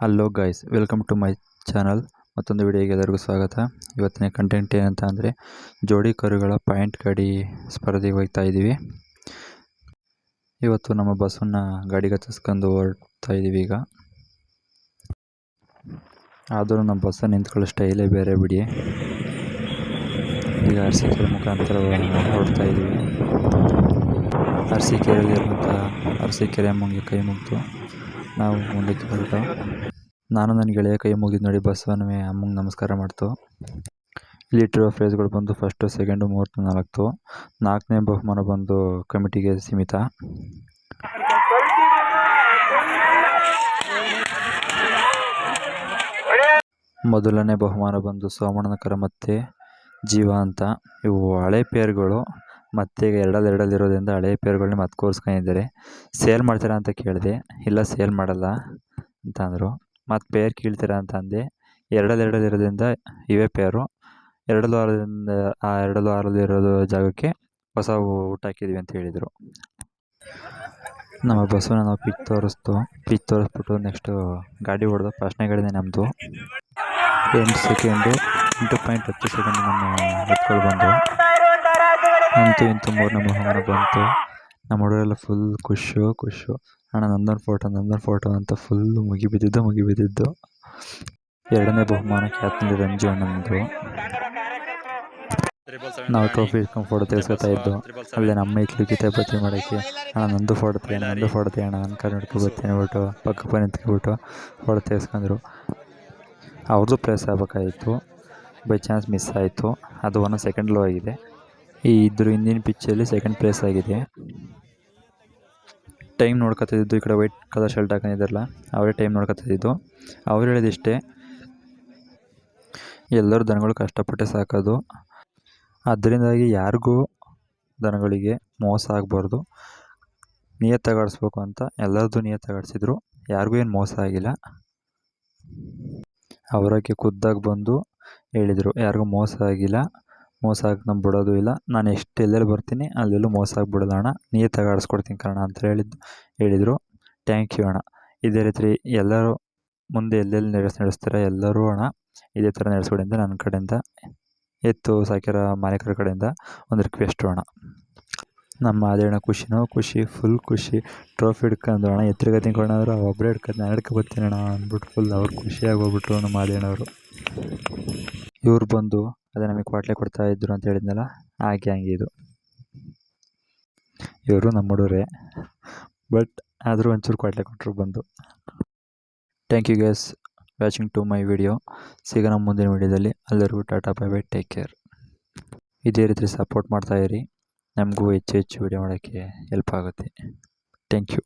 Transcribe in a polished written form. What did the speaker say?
Hello guys, welcome to my channel. ಮತ್ತೊಂದು ವಿಡಿಯೋಗೆ ಎಲ್ಲರಿಗೂ ಸ್ವಾಗತ. ಇವತ್ತಿನ ಕಂಟೆಂಟ್ ಏನಂತ ಅಂದರೆ ಜೋಡಿ ಕರುಗಳ ಪಾಯಿಂಟ್ ಗಾಡಿ ಸ್ಪರ್ಧೆಗೆ ಹೋಗ್ತಾ ಇದ್ದೀವಿ. ಇವತ್ತು ನಮ್ಮ ಬಸ್ಸನ್ನು ಗಾಡಿಗೆ ಹತ್ತಿಸ್ಕೊಂಡು ಹೊರಡ್ತಾ ಇದ್ದೀವಿ. ಆದರೂ ನಮ್ಮ ಬಸ್ಸನ್ನು ನಿಂತ್ಕೊಳ್ಳೋ ಸ್ಟೈಲೇ ಬೇರೆ ಬಿಡಿ. ಈಗ ಅರಸೀಕೆರೆ ಮುಖಾಂತರ ಹೊರಡ್ತಾ ಇದ್ದೀವಿ. ಅರಸೀಕೆರೆಯಲ್ಲಿರುವಂಥ ಅರಸೀಕೆರೆ ಅಮ್ಮಂಗೆ ಕೈ ಮುಗಿದು ನಾವು ಮುಂದಕ್ಕೆ ಹೊರಟ. ನಾನು ನನ್ನ ಗೆಳೆಯ ಕೈ ಮುಗಿದು ನೋಡಿ ಬಸ್ಸನ್ನು ಅಮ್ಮಂಗೆ ನಮಸ್ಕಾರ ಮಾಡ್ತು. ಇಲ್ಲಿಟ್ಟಿರೋ ಪ್ರೈಸ್ಗಳು ಬಂದು ಫಸ್ಟು, ಸೆಕೆಂಡು, ಮೂರನೇ, ನಾಲ್ಕನೇ ಬಹುಮಾನ ಬಂದು ಕಮಿಟಿಗೆ ಸೀಮಿತ. ಮೊದಲನೇ ಬಹುಮಾನ ಬಂದು ಸೋಮಣ್ಣನ ಕರ ಮತ್ತು ಜೀವ ಅಂತ. ಇವು ಹಳೆ ಪೇರ್ಗಳು, ಮತ್ತೆ ಎರಡಲ್ಲಿರೋದ್ರಿಂದ ಹಳೆ ಪೇರ್ಗಳನ್ನ ಮತ್ತೆ ಕೂರಿಸ್ಕೊಂಡಿದ್ದಾರೆ. ಸೇಲ್ ಮಾಡ್ತೀರಾ ಅಂತ ಕೇಳಿದೆ. ಇಲ್ಲ, ಸೇಲ್ ಮಾಡಲ್ಲ ಅಂತ ಅಂದರು. ಮತ್ತು ಪೇರ್ ಕೀಳ್ತೀರಾ ಅಂತ ಅಂದೆ. ಎರಡಲ್ಲಿರೋದ್ರಿಂದ ಇವೇ ಪೇರು. ಎರಡಲ್ಲೂ ಜಾಗಕ್ಕೆ ಹೊಸ ಊಟ ಹಾಕಿದ್ವಿ ಅಂತ ಹೇಳಿದರು. ನಮ್ಮ ಬಸ್ಸನ್ನು ನಾವು ಪಿಚ್ ತೋರಿಸ್ಬಿಟ್ಟು ನೆಕ್ಸ್ಟು ಗಾಡಿ ಹೊಡೆದು. ಫಸ್ಟ್ನೇ ಗಾಡಿನೇ ನಮ್ಮದು. 8.10 ಸೆಕೆಂಡು ನಮ್ಮ ಎತ್ಕೊಂಡು ಬಂದು ಇಂತೂ ಮೂರನೇ ಬಹುಮಾನ ಬಂತು. ನಮ್ಮ ಹುಡುಗರೆಲ್ಲ ಫುಲ್ ಖುಷು. ಅಣ್ಣ ನಂದೊಂದು ಫೋಟೋ ಅಂತ ಫುಲ್ಲು ಮುಗಿಬಿದ್ದಿದ್ದು. ಎರಡನೇ ಬಹುಮಾನ ಕ್ಯಾಪ್ಟನ್ ರಂಜು ಅಣ್ಣಂದು. ನಾವು ಟ್ರೋಫಿ ಇಟ್ಕೊಂಡು ಫೋಟೋ ತೆಗೆಸ್ಕೊತಾ ಇದ್ದು. ಅಲ್ಲೇ ನಮ್ಮ ಇಟ್ಲು ಕಿತಾಪತಿ ಮಾಡೋಕ್ಕೆ ಅಣ್ಣ ನಂದು ಫೋಟೋ ತೆಗೋಣ ಅನ್ಕೊಂಡು ಹಿಡ್ಕೊ ಬರ್ತೀನಿ ಬಿಟ್ಟು ಪಕ್ಕ ನಿಂತ್ಕೊಬಿಟ್ಟು ಫೋಟೋ ತೆಗೆಸ್ಕೊಂಡ್ರು. ಅವ್ರದ್ದು ಪ್ಲೇಸ್ ಆಗಬೇಕಾಯಿತು. ಬೈ ಚಾನ್ಸ್ ಮಿಸ್ ಆಯಿತು. ಅದು 1 ಸೆಕೆಂಡ್ ಲೋ ಆಗಿದೆ. ಹಿಂದಿನ ಪಿಚ್ಚಲ್ಲಿ ಸೆಕೆಂಡ್ ಪ್ಲೇಸ್ ಆಗಿದೆ. ಟೈಮ್ ನೋಡ್ಕೊತಿದ್ದು ಈ ಕಡೆ ವೈಟ್ ಕಲರ್ ಶರ್ಟ್ ಹಾಕೊಂಡಿದ್ದಾರಲ್ಲ, ಅವರೇ ಟೈಮ್ ನೋಡ್ಕೊತಿದ್ದು. ಅವ್ರು ಹೇಳಿದಿಷ್ಟೇ, ಎಲ್ಲರೂ ದನಗಳು ಕಷ್ಟಪಟ್ಟೆ ಸಾಕೋದು. ಅದರಿಂದಾಗಿ ಯಾರಿಗೂ ದನಗಳಿಗೆ ಮೋಸ ಆಗಬಾರ್ದು, ನಿಯತ್ತಾಗಿ ಆಡಿಸ್ಬೇಕು ಅಂತ ಎಲ್ಲರದ್ದು ನಿಯತ್ತಾಗಿ ಆಡಿಸಿದ್ರು. ಯಾರಿಗೂ ಏನು ಮೋಸ ಆಗಿಲ್ಲ. ಅವರಾಗೆ ಖುದ್ದಾಗಿ ಬಂದು ಹೇಳಿದರು, ಯಾರಿಗೂ ಮೋಸ ಆಗಿಲ್ಲ, ಮೋಸ ಆಗಿ ನಾವು ಬಿಡೋದು ಇಲ್ಲ. ನಾನು ಎಲ್ಲೆಲ್ಲಿ ಬರ್ತೀನಿ ಅಲ್ಲೆಲ್ಲೂ ಮೋಸ ಆಗಿಬಿಡೋದು ಅಣ್ಣ, ನಿಯತ್ತಾಗಿ ಆಡಿಸ್ಕೊಡ್ತೀನಿ ಕಣ ಅಂತ ಹೇಳಿದರು. ಥ್ಯಾಂಕ್ ಯು ಅಣ್ಣ. ಇದೇ ರೀತಿ ಎಲ್ಲರೂ ಮುಂದೆ ಎಲ್ಲೆಲ್ಲಿ ನಡೆಸ್ತೀರ ಎಲ್ಲರೂ ಅಣ್ಣ ಇದೇ ಥರ ನಡೆಸ್ಕೊಡಿ ಅಂತ ನನ್ನ ಕಡೆಯಿಂದ, ಎತ್ತು ಸಾಕಿರೋ ಮಾಲೀಕರ ಕಡೆಯಿಂದ ಒಂದು ರಿಕ್ವೆಸ್ಟು ಅಣ್ಣ. ನಮ್ಮ ಆದೇಣ ಫುಲ್ ಖುಷಿ. ಟ್ರೋಫಿ ಹಿಡ್ಕೊಂಡು ಅಣ್ಣ ಎತ್ತರಿಗೆ ತಿನ್ಕೊಂಡ್ರು ಒಬ್ಬರೇ ನಾನು ಹಿಡ್ಕೊಬರ್ತೀನಿ ಅಣ್ಣ ಅಂದ್ಬಿಟ್ಟು ಫುಲ್ ಅವ್ರು ಖುಷಿಯಾಗಿ ಹೋಗ್ಬಿಟ್ರು ನಮ್ಮ ಆದೇಣವರು. ಇವ್ರು ಬಂದು ಅದೇ ನಮಗೆ ಕ್ವಾಟ್ಲೆ ಕೊಡ್ತಾಯಿದ್ರು ಅಂತ ಹೇಳಿದ್ನಲ್ಲ, ಹಂಗೆ ಇದು. ಇವರು ನಮ್ಮ ಹುಡುಗರೇ, ಬಟ್ ಆದರೂ ಒಂಚೂರು ಕ್ವಾಟ್ಲೆ ಕೊಟ್ಟರು ಬಂದು. Thank you guys watching to my video. ಸಿಗೋಣ ಮುಂದಿನ ವಿಡಿಯೋದಲ್ಲಿ. ಎಲ್ಲರಿಗೂ tata bye bye, take care. ಇದೇ ರೀತಿ ಸಪೋರ್ಟ್ ಮಾಡ್ತಾಯಿರಿ, ನಮಗೂ ಹೆಚ್ಚು ವಿಡಿಯೋ ಮಾಡೋಕ್ಕೆ ಹೆಲ್ಪ್ ಆಗುತ್ತೆ. Thank you.